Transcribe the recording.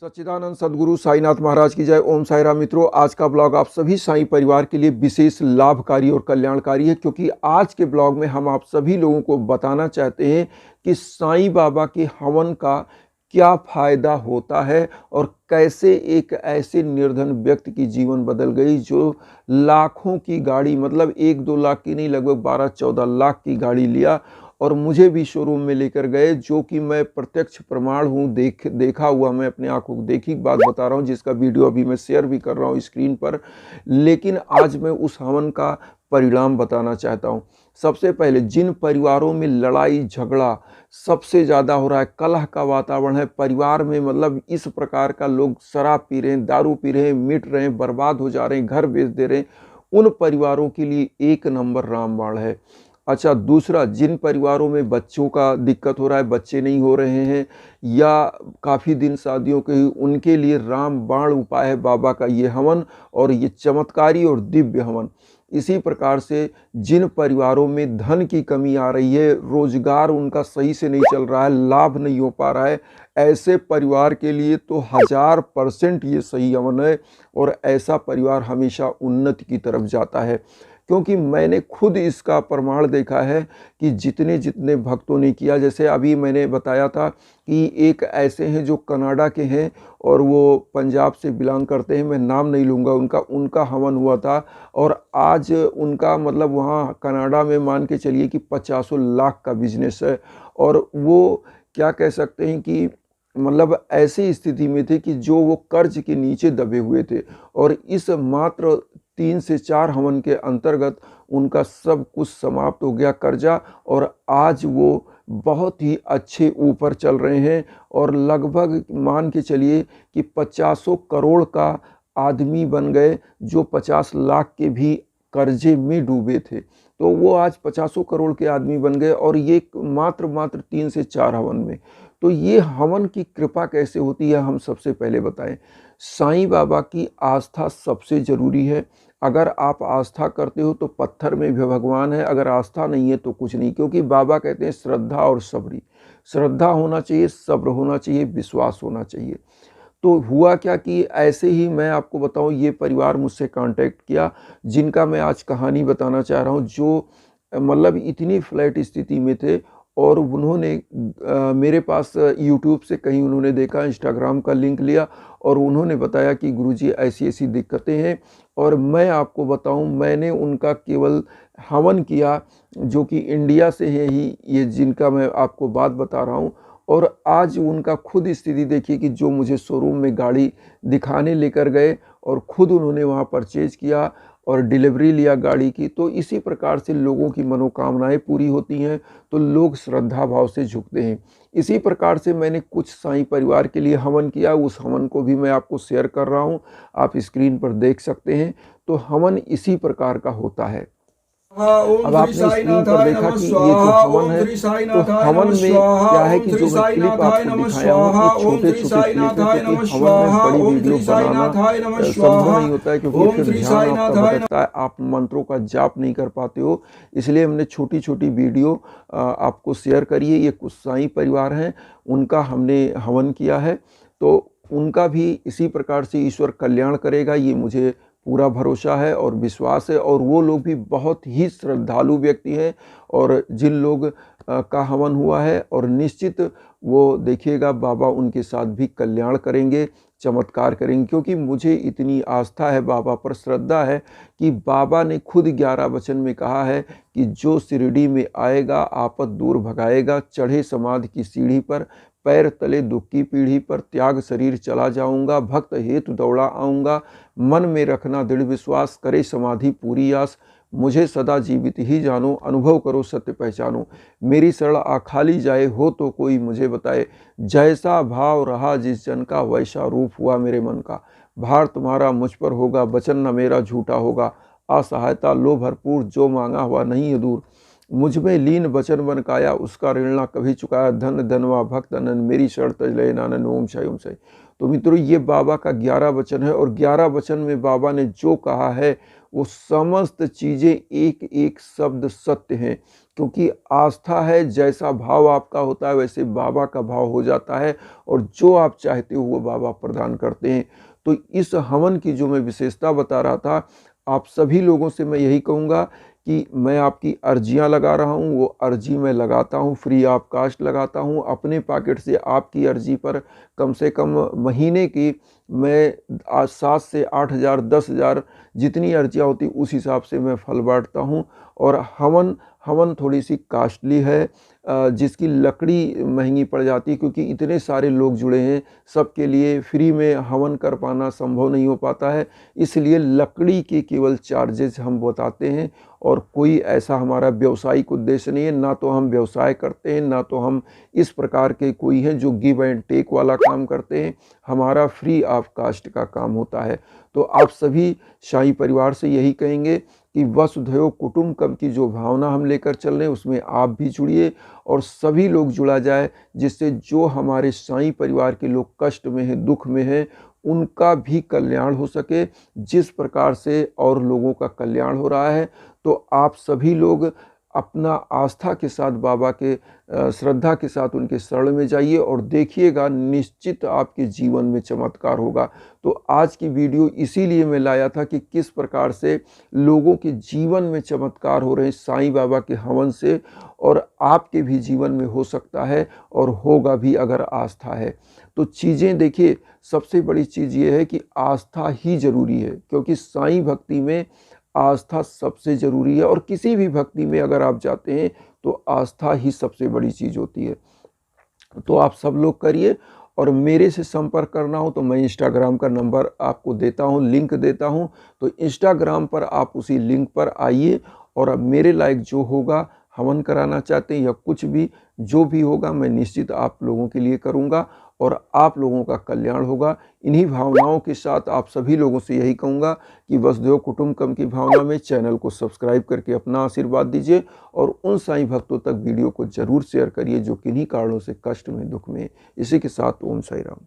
सच्चिदानंद सद्गुरु साईनाथ महाराज की जय। ओम साई राम। मित्रों, आज का ब्लॉग आप सभी साईं परिवार के लिए विशेष लाभकारी और कल्याणकारी है, क्योंकि आज के ब्लॉग में हम आप सभी लोगों को बताना चाहते हैं कि साईं बाबा के हवन का क्या फायदा होता है और कैसे एक ऐसे निर्धन व्यक्ति की जीवन बदल गई जो लाखों की गाड़ी, मतलब 1-2 लाख की नहीं, लगभग 12-14 लाख की गाड़ी लिया और मुझे भी शोरूम में लेकर गए, जो कि मैं प्रत्यक्ष प्रमाण हूँ, देखा हुआ, मैं अपने आंखों को देखी बात बता रहा हूँ, जिसका वीडियो अभी मैं शेयर भी कर रहा हूँ स्क्रीन पर। लेकिन आज मैं उस हवन का परिणाम बताना चाहता हूँ। सबसे पहले, जिन परिवारों में लड़ाई झगड़ा सबसे ज़्यादा हो रहा है, कलह का वातावरण है परिवार में, मतलब इस प्रकार का, लोग शराब पी रहे हैं, दारू पी रहे हैं, मिट रहे हैं, बर्बाद हो जा रहे हैं, घर बेच दे रहे हैं, उन परिवारों के लिए एक नंबर रामबाण है। अच्छा, दूसरा, जिन परिवारों में बच्चों का दिक्कत हो रहा है, बच्चे नहीं हो रहे हैं या काफ़ी दिन शादियों के, उनके लिए रामबाण उपाय है बाबा का ये हवन, और ये चमत्कारी और दिव्य हवन। इसी प्रकार से जिन परिवारों में धन की कमी आ रही है, रोजगार उनका सही से नहीं चल रहा है, लाभ नहीं हो पा रहा है, ऐसे परिवार के लिए तो 1000% ये सही हवन है और ऐसा परिवार हमेशा उन्नति की तरफ जाता है। क्योंकि मैंने खुद इसका प्रमाण देखा है कि जितने जितने भक्तों ने किया, जैसे अभी मैंने बताया था कि एक ऐसे हैं जो कनाडा के हैं और वो पंजाब से बिलोंग करते हैं, मैं नाम नहीं लूँगा उनका हवन हुआ था और आज उनका, मतलब वहाँ कनाडा में मान के चलिए कि 50 लाख का बिजनेस है। और वो क्या कह सकते हैं कि मतलब ऐसी स्थिति में थे कि जो वो कर्ज के नीचे दबे हुए थे, और इस मात्र 3 से 4 हवन के अंतर्गत उनका सब कुछ समाप्त हो गया कर्जा, और आज वो बहुत ही अच्छे ऊपर चल रहे हैं और लगभग मान के चलिए कि 50 करोड़ का आदमी बन गए, जो 50 लाख के भी कर्जे में डूबे थे, तो वो आज 50 करोड़ के आदमी बन गए, और ये मात्र 3 से 4 हवन में। तो ये हवन की कृपा कैसे होती है, हम सबसे पहले बताएं। साईं बाबा की आस्था सबसे ज़रूरी है। अगर आप आस्था करते हो तो पत्थर में भी भगवान है, अगर आस्था नहीं है तो कुछ नहीं, क्योंकि बाबा कहते हैं श्रद्धा और सबरी। श्रद्धा होना चाहिए, सब्र होना चाहिए, विश्वास होना चाहिए। तो हुआ क्या कि ऐसे ही मैं आपको बताऊं, ये परिवार मुझसे कांटेक्ट किया, जिनका मैं आज कहानी बताना चाह रहा हूं, जो मतलब इतनी फ्लैट स्थिति में थे, और उन्होंने मेरे पास यूट्यूब से कहीं उन्होंने देखा, इंस्टाग्राम का लिंक लिया और उन्होंने बताया कि गुरुजी ऐसी ऐसी दिक्कतें हैं। और मैं आपको बताऊं, मैंने उनका केवल हवन किया, जो कि इंडिया से है ही ये, जिनका मैं आपको बात बता रहा हूं, और आज उनका खुद स्थिति देखिए कि जो मुझे शोरूम में गाड़ी दिखाने लेकर गए और खुद उन्होंने वहाँ परचेज किया और डिलीवरी लिया गाड़ी की। तो इसी प्रकार से लोगों की मनोकामनाएं पूरी होती हैं, तो लोग श्रद्धा भाव से झुकते हैं। इसी प्रकार से मैंने कुछ साईं परिवार के लिए हवन किया, उस हवन को भी मैं आपको शेयर कर रहा हूँ, आप स्क्रीन पर देख सकते हैं। तो हवन इसी प्रकार का होता है। अब आपने स्क्रीन पर देखा कि ये जो हवन है, तो हवन में क्या है कि जो मैं क्लिप आपको दिखाया हूँ, ये छोटे छोटे क्लिप है, क्योंकि हवन में बड़ी वीडियो बनाना संभव नहीं होता है, क्योंकि फिर ध्यान आपका भटकता है, आप मंत्रों का जाप नहीं कर पाते हो, इसलिए हमने छोटी छोटी वीडियो आपको शेयर करी है। ये कुछ साईं परिवार हैं, उनका हमने हवन किया है, तो उनका भी इसी प्रकार से ईश्वर कल्याण करेगा, ये मुझे पूरा भरोसा है और विश्वास है। और वो लोग भी बहुत ही श्रद्धालु व्यक्ति हैं, और जिन लोग का हवन हुआ है, और निश्चित वो देखिएगा बाबा उनके साथ भी कल्याण करेंगे, चमत्कार करेंगे, क्योंकि मुझे इतनी आस्था है, बाबा पर श्रद्धा है कि बाबा ने खुद 11 वचन में कहा है कि जो शिरडी में आएगा आपद दूर भगाएगा, चढ़े समाधि की सीढ़ी पर, पैर तले दुख की पीढ़ी पर, त्याग शरीर चला जाऊंगा, भक्त हेतु दौड़ा आऊँगा, मन में रखना दृढ़ विश्वास, करे समाधि पूरी आस, मुझे सदा जीवित ही जानो, अनुभव करो सत्य पहचानो, मेरी शरण आ खाली जाए, हो तो कोई मुझे बताए, जैसा भाव रहा जिस जन का वैसा रूप हुआ मेरे मन का, भार तुम्हारा मुझ पर होगा, वचन न मेरा झूठा होगा, असहायता लो भरपूर, जो मांगा हुआ नहीं है दूर, मुझ में लीन वचन बन काया, उसका ऋण ना कभी चुकाया, धन धनवा भक्त अनन, मेरी शरण तज लय नानन, ओम शय ओम शय। तो मित्रों, ये बाबा का 11 वचन है, और 11 वचन में बाबा ने जो कहा है वो समस्त चीज़ें एक एक शब्द सत्य हैं, क्योंकि आस्था है, जैसा भाव आपका होता है वैसे बाबा का भाव हो जाता है और जो आप चाहते हो वो बाबा प्रदान करते हैं। तो इस हवन की जो मैं विशेषता बता रहा था, आप सभी लोगों से मैं यही कहूँगा कि मैं आपकी अर्जियां लगा रहा हूं, वो अर्जी मैं लगाता हूं, फ्री ऑफ कास्ट लगाता हूं अपने पॉकेट से। आपकी अर्जी पर कम से कम महीने की मैं 7 से 8,000 10,000 जितनी अर्जियां होती उस हिसाब से मैं फल बांटता हूं। और हवन थोड़ी सी कास्टली है, जिसकी लकड़ी महंगी पड़ जाती है, क्योंकि इतने सारे लोग जुड़े हैं, सबके लिए फ्री में हवन कर पाना संभव नहीं हो पाता है। इसलिए लकड़ी के केवल चार्जेस हम बताते हैं और कोई ऐसा हमारा व्यावसायिक उद्देश्य नहीं है। ना तो हम व्यवसाय करते हैं, ना तो हम इस प्रकार के कोई हैं जो गिव एंड टेक वाला काम करते हैं। हमारा फ्री ऑफ कास्ट का काम होता है। तो आप सभी शाही परिवार से यही कहेंगे कि वसुधैव कुटुंबकम की जो भावना हम लेकर चल रहे हैं उसमें आप भी जुड़िए और सभी लोग जुड़ा जाए, जिससे जो हमारे साईं परिवार के लोग कष्ट में हैं, दुख में हैं, उनका भी कल्याण हो सके, जिस प्रकार से और लोगों का कल्याण हो रहा है। तो आप सभी लोग अपना आस्था के साथ बाबा के श्रद्धा के साथ उनके शरण में जाइए और देखिएगा निश्चित आपके जीवन में चमत्कार होगा। तो आज की वीडियो इसीलिए मैं लाया था कि किस प्रकार से लोगों के जीवन में चमत्कार हो रहे हैं साईं बाबा के हवन से, और आपके भी जीवन में हो सकता है और होगा भी अगर आस्था है। तो चीज़ें देखिए, सबसे बड़ी चीज़ ये है कि आस्था ही ज़रूरी है, क्योंकि साईं भक्ति में आस्था सबसे ज़रूरी है। और किसी भी भक्ति में अगर आप जाते हैं तो आस्था ही सबसे बड़ी चीज़ होती है। तो आप सब लोग करिए। और मेरे से संपर्क करना हो तो मैं इंस्टाग्राम का नंबर आपको देता हूं, लिंक देता हूं। तो इंस्टाग्राम पर आप उसी लिंक पर आइए और अब मेरे लायक जो होगा, हवन कराना चाहते हैं या कुछ भी जो भी होगा, मैं निश्चित आप लोगों के लिए करूंगा और आप लोगों का कल्याण होगा। इन्हीं भावनाओं के साथ आप सभी लोगों से यही कहूँगा कि वसुधैव कुटुंबकम की भावना में चैनल को सब्सक्राइब करके अपना आशीर्वाद दीजिए और उन साईं भक्तों तक वीडियो को जरूर शेयर करिए जो किन्हीं कारणों से कष्ट में, दुख में। इसी के साथ ओम साई राम।